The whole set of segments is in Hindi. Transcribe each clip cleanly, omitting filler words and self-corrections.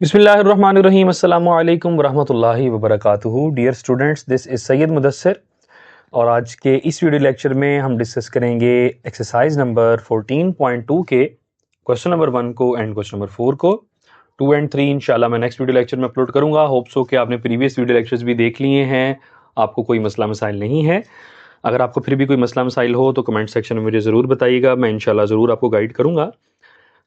बिस्मिल्लाहिर्रहमानिर्रहीम अस्सलामु अलैकुम वरहमतुल्लाहि वबरकातुहू। Dear students, this is Syed Mudassir और आज के इस वीडियो लेक्चर में हम डिस्कस करेंगे एक्सरसाइज नंबर 14.2 के क्वेश्चन नंबर 1 को एंड क्वेश्चन नंबर 4 को। 2 एंड 3 इंशाल्लाह मैं नेक्स्ट वीडियो लेक्चर में अपलोड करूंगा। होप सो कि आपने प्रीवियस वीडियो लेक्चर्स भी देख लिए हैं, आपको कोई मसला मसाइल नहीं है। अगर आपको फिर भी कोई मसला मसाइल हो तो कमेंट सेक्शन में मुझे ज़रूर बताइएगा, मैं इंशाल्लाह ज़रूर आपको गाइड करूँगा।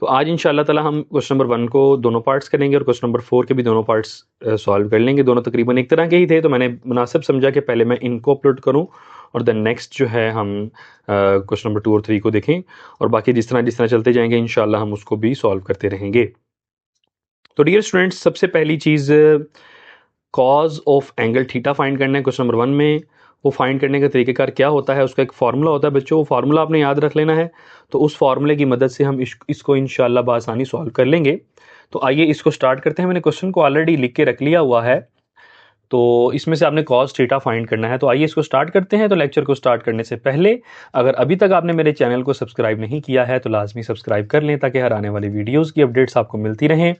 तो आज इंशाल्लाह ताला हम क्वेश्चन नंबर 1 को दोनों पार्ट्स करेंगे और क्वेश्चन नंबर 4 के भी दोनों पार्ट्स सॉल्व कर लेंगे। दोनों तकरीबन एक तरह के ही थे, तो मैंने मुनासिब समझा कि पहले मैं इनको अपलोड करूं और देन नेक्स्ट जो है हम क्वेश्चन नंबर 2 और 3 को देखें और बाकी जिस तरह चलते जाएंगे इंशाल्लाह हम उसको भी सॉल्व करते रहेंगे। तो डियर स्टूडेंट्स, सबसे पहली चीज़ cause of angle theta find करना है क्वेश्चन नंबर 1 में। वो फाइंड करने का तरीक़ेकार क्या होता है, उसका एक फार्मूला होता है बच्चों, वो फार्मूला आपने याद रख लेना है। तो उस फार्मूले की मदद से हम इसको इंशाल्लाह बआसानी सॉल्व कर लेंगे। तो आइए इसको स्टार्ट करते हैं। मैंने क्वेश्चन को ऑलरेडी लिख के रख लिया हुआ है, तो इसमें से आपने कॉस थीटा फाइंड करना है। तो आइए इसको स्टार्ट करते हैं। तो लेक्चर को स्टार्ट करने से पहले अगर अभी तक आपने मेरे चैनल को सब्सक्राइब नहीं किया है तो लाजमी सब्सक्राइब कर लें ताकि हर आने वाली वीडियोस की अपडेट्स आपको मिलती रहें,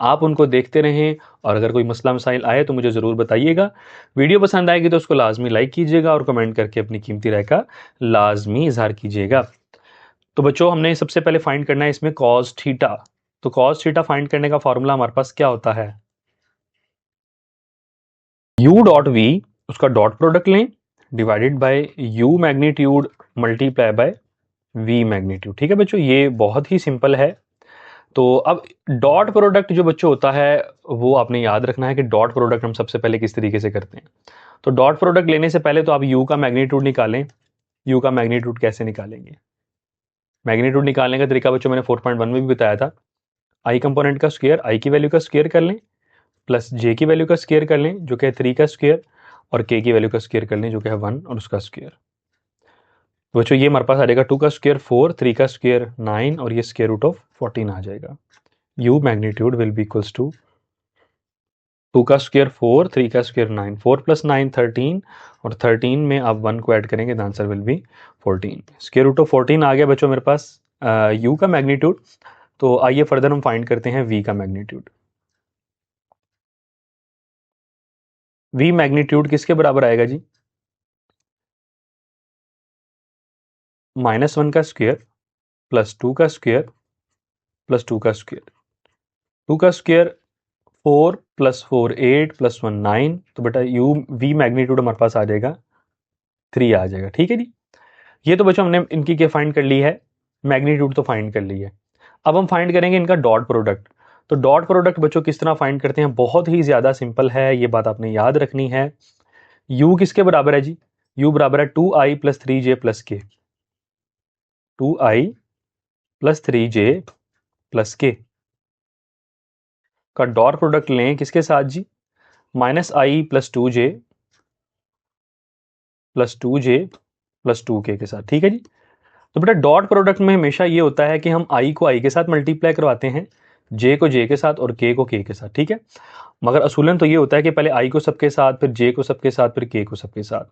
आप उनको देखते रहें। और अगर कोई मसला मसाइल आए तो मुझे ज़रूर बताइएगा। वीडियो पसंद आएगी तो उसको लाजमी लाइक कीजिएगा और कमेंट करके अपनी कीमती राय का लाजमी इजहार कीजिएगा। तो बच्चों, हमने सबसे पहले फाइंड करना है इसमें कॉस थीटा। तो कॉस थीटा फाइंड करने का फॉर्मूला हमारे पास क्या होता है, u डॉट v, उसका डॉट प्रोडक्ट लें divided by u magnitude multiply by v magnitude. ठीक है बच्चों, ये बहुत ही सिंपल है। तो अब डॉट प्रोडक्ट जो बच्चों होता है वो आपने याद रखना है कि डॉट प्रोडक्ट हम सबसे पहले किस तरीके से करते हैं। तो डॉट प्रोडक्ट लेने से पहले तो आप u का मैग्नीट्यूड निकालें। u का मैग्नीट्यूड कैसे निकालेंगे, मैग्नीट्यूड निकालने का तरीका बच्चों मैंने 4.1 में भी बताया था। i कंपोनेंट का स्क्वायर, i की वैल्यू का स्क्वायर कर लें, प्लस j की वैल्यू का स्क्वायर कर लें जो कि है 3 का स्क्वायर, और k की वैल्यू का स्क्वायर कर लें जो कि है 1 और उसका स्क्वायर। तो बच्चों ये हमारे पास आ जाएगा 2 का स्क्वायर 4, 3 का स्क्वायर 9 और ये स्क्वायर रूट ऑफ 14 आ जाएगा। u magnitude will be equals to 2 का स्क्वायर 4, 3 का स्क्वायर 9, 4 प्लस 9 13 और 13 में आप 1 को ऐड करेंगे तो answer will be 14। Square root of 14 आ गया बच्चों मेरे पास u का मैग्नीट्यूड। तो आइए फर्दर हम फाइंड करते हैं v का मैग्नीट्यूड। v मैग्नीट्यूड किसके बराबर आएगा जी, -1 का स्क्वायर प्लस 2 का स्क्वायर प्लस 2 का स्क्वायर। 2 का स्क्वायर 4 प्लस 4 8 प्लस 1 9, तो बेटा v मैग्नीट्यूड हमारे पास आ जाएगा 3 आ जाएगा। ठीक है जी, ये तो बच्चों हमने इनकी क्या फाइंड कर ली है, मैग्नीट्यूड तो फाइंड कर ली है। अब हम फाइंड करेंगे इनका डॉट प्रोडक्ट। तो डॉट प्रोडक्ट बच्चों किस तरह फाइंड करते हैं, बहुत ही ज़्यादा सिंपल है, ये बात आपने याद रखनी है। u किसके बराबर है जी, u बराबर है 2i प्लस 3j प्लस के, 2i प्लस 3j प्लस के का डॉट प्रोडक्ट लें किसके साथ जी, -i plus 2j plus 2j plus 2k के साथ। ठीक है जी, तो बेटा डॉट प्रोडक्ट में हमेशा ये होता है कि हम i को i के साथ मल्टीप्लाई करवाते हैं, j को j के साथ और k को k के साथ। ठीक है, मगर असूलन तो ये होता है कि पहले i को सबके साथ, फिर j को सबके साथ, फिर k को सबके साथ।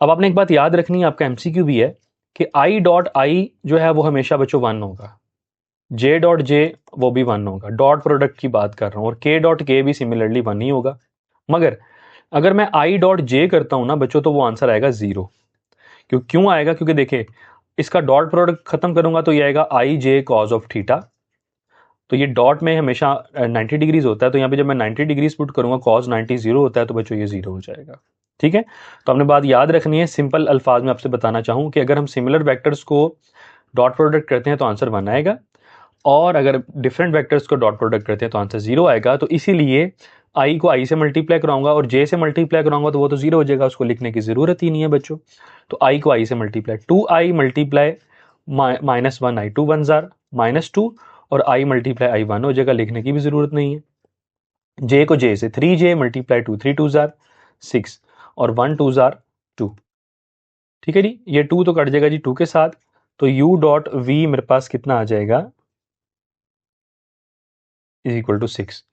अब आपने एक बात याद रखनी है, आपका MCQ भी है कि i डॉट i जो है वो हमेशा बच्चों 1 होगा, j डॉट j वो भी 1 होगा, डॉट प्रोडक्ट की बात कर रहा हूँ, और k डॉट k भी सिमिलरली 1 ही होगा। मगर अगर मैं i डॉट j करता हूँ ना बच्चों तो वो आंसर आएगा 0। क्यों आएगा, क्योंकि देखिए इसका डॉट प्रोडक्ट खत्म करूंगा तो ये आएगा आई जे कॉज ऑफ थीटा। तो ये डॉट में हमेशा 90 डिग्रीज होता है, तो यहाँ पे जब मैं 90 डिग्रीज पुट करूंगा कॉज 90 0 होता है, तो बच्चों ये 0 हो जाएगा। ठीक है, तो आपने बात याद रखनी है। सिंपल अल्फाज में आपसे बताना चाहूँ कि अगर हम similar vectors co dot product करते हैं तो आंसर 1 आएगा, और अगर different vectors co dot product करते हैं तो आंसर 0 आएगा। तो इसीलिए आई को आई से मल्टीप्लाई कराऊंगा और जे से मल्टीप्लाई कराऊंगा तो वो तो 0 हो जाएगा, उसको लिखने की ज़रूरत ही नहीं है बच्चों। तो आई को आई से multiply, 2i multiply -1i, 2 1 jar -2, और i मल्टीप्लाई i 1 हो जाएगा, लिखने की भी ज़रूरत नहीं है। j को j से 3j मल्टीप्लाई 2, 3 2 जार 6 और 1 2 जार 2। ठीक है जी, ये 2 तो कट जाएगा जी 2 के साथ, तो u डॉट v मेरे पास कितना आ जाएगा, इज इक्वल टू 6।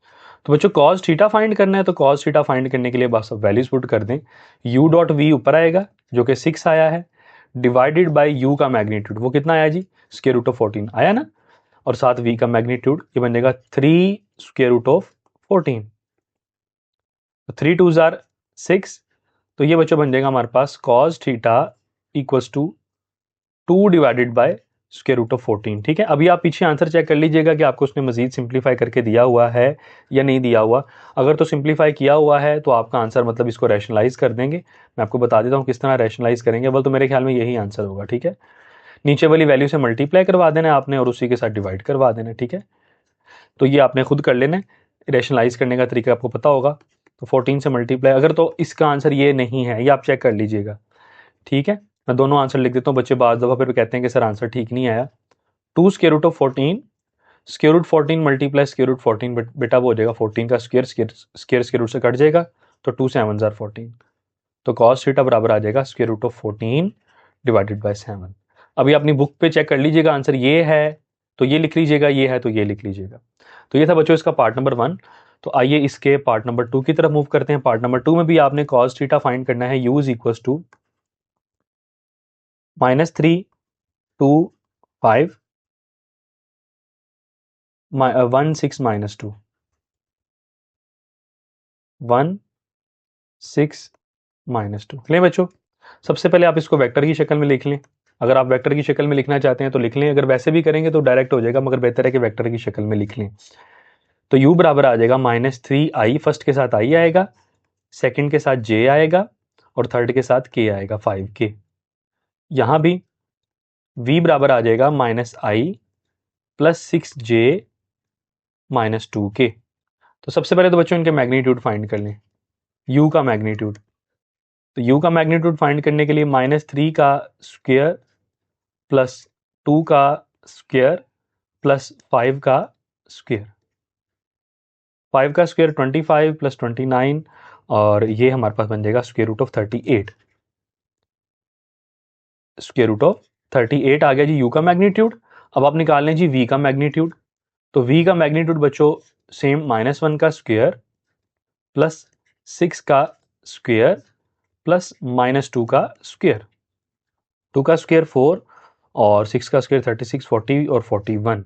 तो बच्चों कॉस थीटा फाइंड करना है, तो कॉस थीटा फाइंड करने के लिए बस अब वैल्यूज पुट कर दें। u डॉट v ऊपर आएगा जो कि 6 आया है, डिवाइडेड बाय u का मैग्नीट्यूड वो कितना आया जी, स्क्वायर रूट ऑफ 14 आया ना। और साथ v का मैग्नीट्यूड, ये बन जाएगा 3 स्क्वायर रूट ऑफ 14। 3 2 जार 6, तो ये बच्चों बन जाएगा हमारे पास cos theta equals to 2 divided by square root of 14। ठीक है, अभी आप पीछे आंसर चेक कर लीजिएगा कि आपको उसने मजीद सिंप्लीफाई करके दिया हुआ है या नहीं दिया हुआ। अगर तो सिंप्लीफाई किया हुआ है तो आपका आंसर मतलब इसको रैशनलाइज कर देंगे। मैं आपको बता देता हूँ किस तरह रैशनलाइज करेंगे। तो मेरे ख्याल में यही आंसर होगा। ठीक है, नीचे वाली वैल्यू से मल्टीप्लाई करवा देना है आपने और उसी के साथ डिवाइड करवा देना है। ठीक है, तो ये आपने खुद कर लेना है, रैशनलाइज करने का तरीका आपको पता होगा। तो 14 से मल्टीप्लाई, अगर तो इसका आंसर ये नहीं है, ये आप चेक कर लीजिएगा। ठीक है, मैं दोनों आंसर लिख देता हूँ। बच्चे बाद दफ़ा फिर कहते हैं कि सर आंसर ठीक नहीं आया। 2 square root of 14, square root 14 multiply square root 14, बेटा वो हो जाएगा 14 का स्क्वायर, स्क्वायर रूट से कट जाएगा तो 2 7 जार 14, तो cos थीटा बराबर आ जाएगा square root of 14 divided by 7। अभी अपनी बुक पे चेक कर लीजिएगा, आंसर ये है तो ये लिख लीजिएगा, ये है तो ये लिख लीजिएगा। तो ये था बच्चों इसका पार्ट नंबर 1। तो आइए इसके पार्ट नंबर 2 की तरफ मूव करते हैं। पार्ट नंबर 2 में भी आपने cos थीटा फाइंड करना है। u is equals to -3 2 5 1 6 -2 1 6 -2। लें बच्चों, सबसे पहले आप इसको वेक्टर की शक्ल में लिख लें। अगर आप वेक्टर की शक्ल में लिखना चाहते हैं तो लिख लें, अगर वैसे भी करेंगे तो डायरेक्ट हो जाएगा, मगर बेहतर है कि वेक्टर की शक्ल में लिख लें। तो u बराबर आ जाएगा -3i, फर्स्ट के साथ i आएगा, सेकंड के साथ j आएगा और थर्ड के साथ k आएगा 5k। यहाँ भी v बराबर आ जाएगा -i प्लस 6j -2k। तो सबसे पहले तो बच्चों इनके मैग्नीट्यूड फाइंड कर लें, u का मैग्नीट्यूड। तो u का मैग्नीट्यूड फाइंड करने के लिए -3 का स्क्वायर प्लस 2 का स्क्वायर प्लस 5 का स्क्वायर, 5 का स्क्वायर 25 प्लस 29 और ये हमारे पास बन जाएगा square root of 38। Square root of 38 आ गया जी u का मैग्नीट्यूड। अब आप निकाल लें जी v का मैग्नीट्यूड। तो v का मैग्नीट्यूड बच्चों सेम -1 का स्क्वायर प्लस 6 का स्क्वायर प्लस -2 का स्क्वायर, 2 का स्क्वायर 4 और 6 का स्क्वायर 36 40 और 41।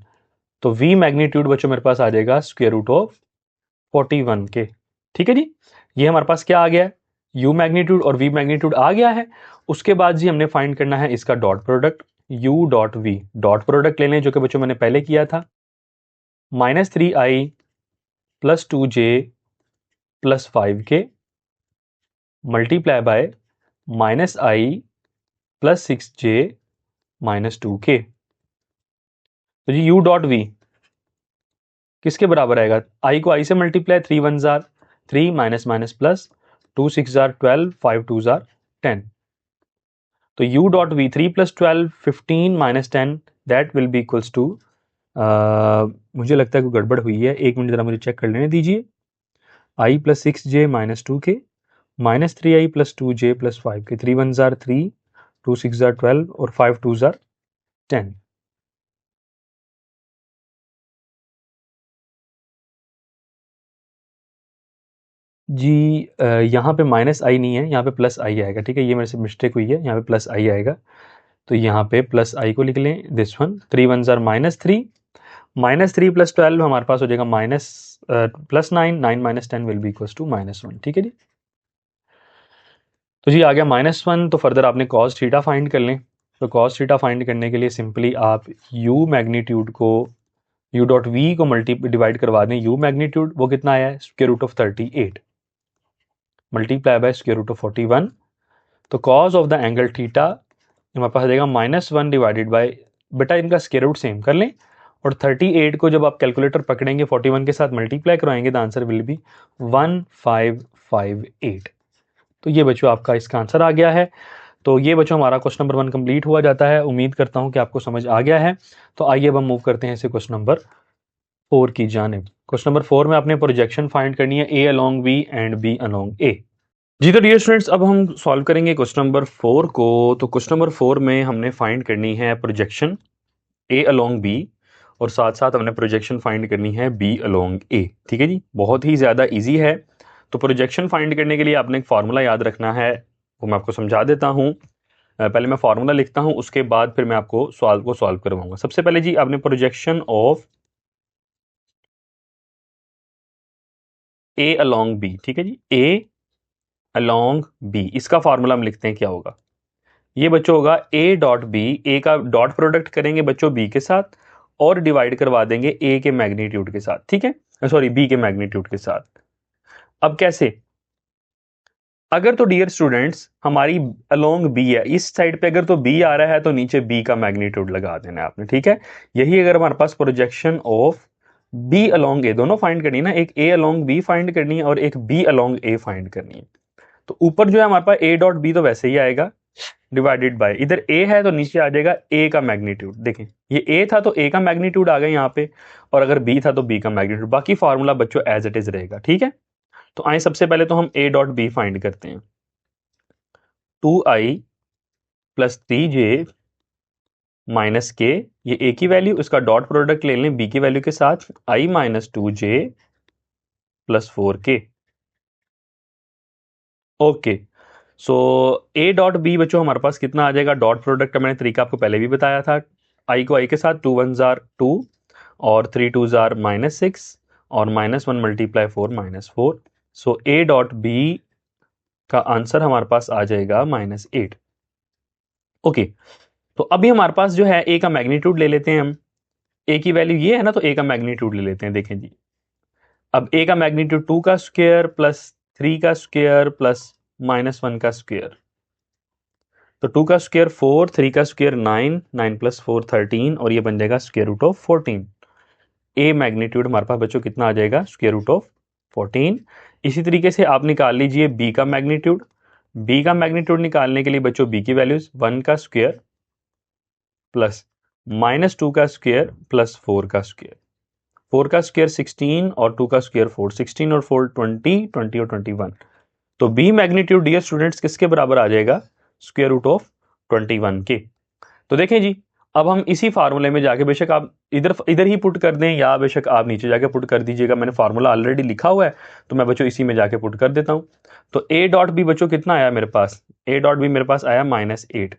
तो v मैग्नीट्यूड बच्चों मेरे पास आ जाएगा स्क्वायर रूट ऑफ 41 के। ठीक है जी, ये हमारे पास क्या आ गया है, u मैग्नीट्यूड और v मैग्नीट्यूड आ गया है। उसके बाद जी हमने फाइंड करना है इसका dot product, u dot v। Dot product ले लें जो कि बच्चों मैंने पहले किया था, -3i plus 2j plus 5k multiply by -i plus 6j -2k। तो जी u डॉट v किसके बराबर आएगा, i को i से मल्टीप्लाई, 3 1 जार 3 माइनस माइनस प्लस 2 6 जार 12 5 2 जार 10। तो u डॉट v 3 प्लस 12 15 minus 10 that will be equals to, मुझे लगता है कोई गड़बड़ हुई है, एक मिनट जरा मुझे चेक कर लेने दीजिए। i plus 6j -2k minus 3i plus 2j plus 5k, 3 1 जार 3 2 6 जार 12 और 5 2 जार 10। जी यहाँ पे माइनस आई नहीं है, यहाँ पे प्लस आई आएगा। ठीक है, ये मेरे से मिस्टेक हुई है, यहाँ पे प्लस आई आएगा। तो यहाँ पे प्लस आई को लिख लें, दिस वन 3 1 जार -3 -3 प्लस 12 हमारे पास हो जाएगा plus 9 9 minus 10 will be equals to -1। ठीक है जी, तो जी आ गया -1। तो फर्दर आपने cos थीटा फाइंड कर लें। तो cos थीटा फाइंड करने के लिए सिंपली आप u मैग्नीट्यूड को u डॉट v को डिवाइड करवा दें। u मैग्नीट्यूड वो कितना आया है, square root of 38 multiply by square root of 41। तो cos of the angle theta हमारे पास आ जाएगा -1 डिवाइडेड बाय, बेटा इनका स्क्वायर रूट सेम कर लें और 38 को जब आप कैलकुलेटर पकड़ेंगे 41 के साथ मल्टीप्लाई करवाएंगे द आंसर विल बी 1558। तो ये बच्चों आपका इसका आंसर आ गया है। तो ये बच्चों हमारा क्वेश्चन नंबर 1 कंप्लीट हुआ जाता है। उम्मीद करता हूँ कि आपको समझ आ गया है। तो आइए अब हम मूव करते हैं इसे क्वेश्चन नंबर 4 की जानिब। क्वेश्चन नंबर 4 में आपने प्रोजेक्शन फाइंड करनी है a along b and b along a। जी तो डियर स्टूडेंट्स, अब हम सॉल्व करेंगे क्वेश्चन नंबर 4 को। तो क्वेश्चन नंबर 4 में हमने फाइंड करनी है प्रोजेक्शन a along b और साथ साथ हमने प्रोजेक्शन फाइंड करनी है b along a। ठीक है जी, बहुत ही ज़्यादा इजी है। तो प्रोजेक्शन फाइंड करने के लिए आपने एक फार्मूला याद रखना है, वो मैं आपको समझा देता हूँ। पहले मैं फार्मूला लिखता हूं, उसके बाद फिर मैं आपको सवाल को सॉल्व करवाऊंगा। सबसे पहले जी आपने projection of A along B, ठीक है जी, ए अलोंग बी, इसका फार्मूला हम लिखते हैं, क्या होगा ये बच्चों होगा ए डॉट बी, ए का डॉट प्रोडक्ट करेंगे बच्चों बी के साथ और डिवाइड करवा देंगे ए के मैग्नीट्यूड के साथ, ठीक है, सॉरी बी के मैग्नीट्यूड के साथ। अब कैसे, अगर तो डियर स्टूडेंट्स हमारी अलोंग बी है, इस साइड पे अगर तो बी आ रहा है तो नीचे बी का मैग्नीट्यूड लगा देना है आपने, ठीक है। यही अगर हमारे पास प्रोजेक्शन ऑफ बी अलोंग ए, दोनों फाइंड करनी है ना, एक ए अलोंग बी फाइंड करनी है और एक बी अलोंग ए फाइंड करनी है। तो ऊपर जो है हमारे पास ए डॉट बी तो वैसे ही आएगा, डिवाइडेड बाय, इधर ए है तो नीचे आ जाएगा ए का मैग्नीट्यूड। देखें ये ए था तो ए का मैग्नीट्यूड आ गया यहाँ पे, और अगर बी था तो बी का मैग्नीट्यूड, बाकी फार्मूला बच्चों एज इट इज रहेगा, ठीक है। तो आए सबसे पहले तो हम ए डॉट बी फाइंड करते हैं। 2i प्लस 3j माइनस के, ये ए की वैल्यू, इसका डॉट प्रोडक्ट ले लें बी की वैल्यू के साथ, i minus 2j plus 4k। Okay, so A dot B बच्चों हमारे पास कितना आ जाएगा, डॉट प्रोडक्ट का मैंने तरीका आपको पहले भी बताया था, आई को आई के साथ 2 1 जार 2 और 3 2 जार -6 और -1 multiply 4 -4। So A dot B का आंसर हमारे पास आ जाएगा -8। ओके, तो अभी हमारे पास जो है ए का मैग्नीट्यूड ले लेते हैं हम, ए की वैल्यू ये है ना, तो ए का मैग्नीट्यूड ले लेते हैं। देखें जी, अब ए का मैग्नीट्यूड 2 का स्क्वायर प्लस 3 का स्क्वायर प्लस -1 का स्क्वायर, तो 2 का स्क्वायर 4, 3 का स्क्वायर 9, 9 प्लस 4 13 और ये बन जाएगा square root of 14। A magnitude हमारे पास बच्चों कितना आ जाएगा, स्क्वायर रूट ऑफ 14। इसी तरीके से आप निकाल लीजिए बी का मैग्नीट्यूड। बी का मैग्नीट्यूड निकालने के लिए बच्चों बी की वैल्यूज 1 का स्क्वायर प्लस -2 का स्क्वायर प्लस 4 का स्क्वायर, 4 का स्क्वायर 16 और 2 का स्क्वायर 4, 16 और 4 20, 20 और 21। तो बी मैग्नीट्यूड डियर स्टूडेंट्स किसके बराबर आ जाएगा, स्क्वायर रूट ऑफ 21 के। तो देखें जी, अब हम इसी फार्मूले में जाके, बेशक आप इधर इधर ही पुट कर दें या बेशक आप नीचे जाके पुट कर दीजिएगा, मैंने फार्मूला ऑलरेडी लिखा हुआ है तो मैं बच्चों इसी में जाके पुट कर देता हूं। तो ए डॉट बी बच्चों कितना आया मेरे पास, ए डॉट बी मेरे पास आया -8,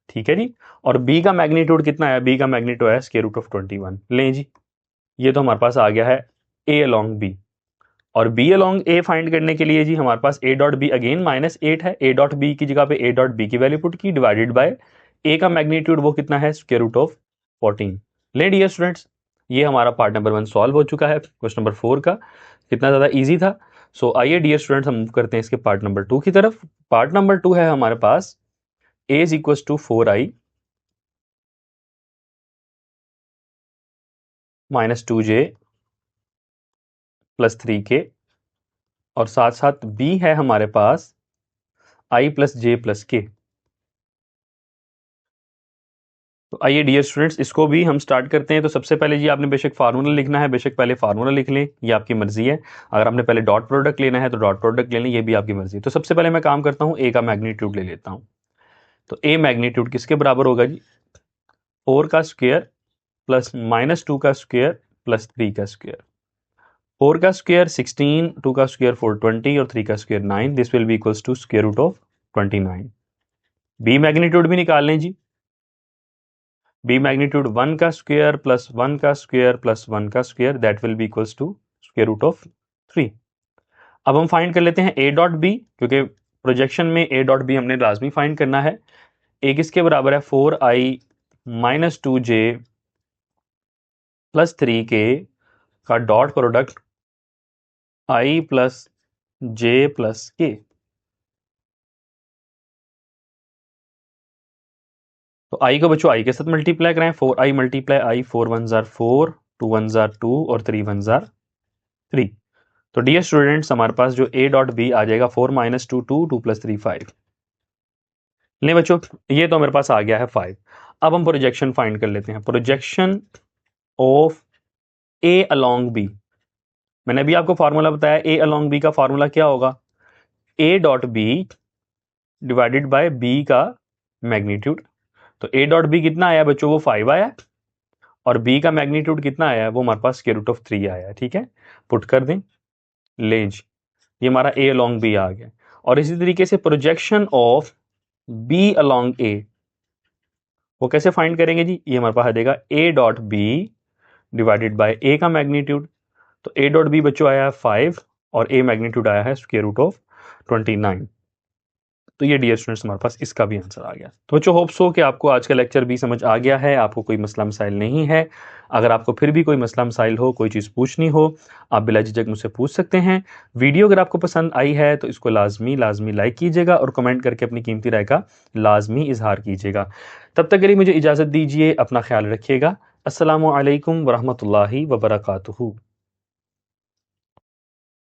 ठीक है जी। और बी का मैग्नीट्यूड कितना आया, बी का मैग्नीट्यूड आया स्क्वायर रूट ऑफ 21। लें जी, ये तो हमारे पास आ गया है ए अलोंग बी। और बी अलोंग ए फाइंड करने के लिए जी हमारे पास ए डॉट बी अगेन -8 है, ए डॉट बी की जगह पे ए डॉट बी की वैल्यू पुट की, डिवाइडेड बाय ए का मैग्नीट्यूड वो कितना है, स्क्वायर रूट ऑफ 14। ले डियर स्टूडेंट्स, ये हमारा पार्ट नंबर 1 सॉल्व हो चुका है क्वेश्चन नंबर 4 का, कितना ज़्यादा ईजी था। सो आइए डियर स्टूडेंट्स हम मूव करते हैं इसके पार्ट नंबर 2 की तरफ। पार्ट नंबर 2 है हमारे पास a is equal to 4i minus 2j plus 3k, और साथ साथ बी है हमारे पास i plus j plus k. तो आइए डियर स्टूडेंट्स इसको भी हम स्टार्ट करते हैं। तो सबसे पहले जी आपने बेशक फार्मूला लिखना है, बेशक पहले फार्मूला लिख लें, ये आपकी मर्जी है। अगर आपने पहले डॉट प्रोडक्ट लेना है तो डॉट प्रोडक्ट ले लें, ये भी आपकी मर्जी है। तो सबसे पहले मैं काम करता हूँ, ए का मैग्नीट्यूड ले लेता हूँ। तो ए मैग्नीट्यूड किसके बराबर होगा जी, 4 का स्क्वायर प्लस -2 का स्क्वायर प्लस 3 का स्क्वायर। 4 का स्क्वायर 16, 2 का स्क्वायर 420 और 3 का square 9, this will be equals to square root of 29। B magnitude भी निकाल लें जी, बी मैग्नीट्यूड 1 का स्क्वायर प्लस 1 का स्क्वायर प्लस 1 का square, that will be equals to square root of 3। अब हम फाइंड कर लेते हैं ए डॉट बी, क्योंकि प्रोजेक्शन में ए डॉट बी हमने लाजमी फाइंड करना है। ए किसके बराबर है, 4i minus 2j plus 3k का dot product i plus j plus k. तो i को बच्चों i के साथ मल्टीप्लाई कराएं, 4i multiply i, 4 1 jar 4, 2 1 jar 2 और 3 1 जार 3। तो डियर स्टूडेंट्स हमारे पास जो a डॉट बी आ जाएगा 4 - 2 2, 2 + 3 5। ले बच्चों, ये तो मेरे पास आ गया है 5। अब हम प्रोजेक्शन फाइंड कर लेते हैं, projection of A along B. मैंने अभी आपको फार्मूला बताया, ए अलोंग बी का फार्मूला क्या होगा, A dot B divided by B का मैग्नीट्यूड। तो ए डॉट बी कितना आया बच्चों, वो 5 आया, और बी का मैग्नीट्यूड कितना आया, वो हमारे पास स्क्वायर रूट ऑफ 3 आया। ठीक है, पुट कर दें, लेंज, ये हमारा ए अलोंग बी आ गया। और इसी तरीके से projection of B along A, वो कैसे फाइंड करेंगे जी? ये हमारे पास आ जाएगा a dot B divided by a का मैग्नीट्यूड। तो ए डॉट बी बच्चों आया है 5 और ए मैग्नीट्यूड आया है स्क्वायर रूट ऑफ 29। तो ये डियर स्टूडेंट्स हमारे पास इसका भी आंसर आ गया। तो बच्चों होप्स हो कि आपको आज का लेक्चर भी समझ आ गया है, आपको कोई मसला मसाइल नहीं है। अगर आपको फिर भी कोई मसला मसाइल हो, कोई चीज़ पूछनी हो, आप बिला झिझक मुझसे पूछ सकते हैं। वीडियो अगर आपको पसंद आई है तो इसको लाजमी लाइक कीजिएगा और कमेंट करके अपनी कीमती राय का लाजमी इजहार कीजिएगा। तब तक के लिए मुझे इजाज़त दीजिए, अपना ख्याल रखिएगा। अस्सलामु अलैकुम वरहमतुल्लाहि वबरकातुहू।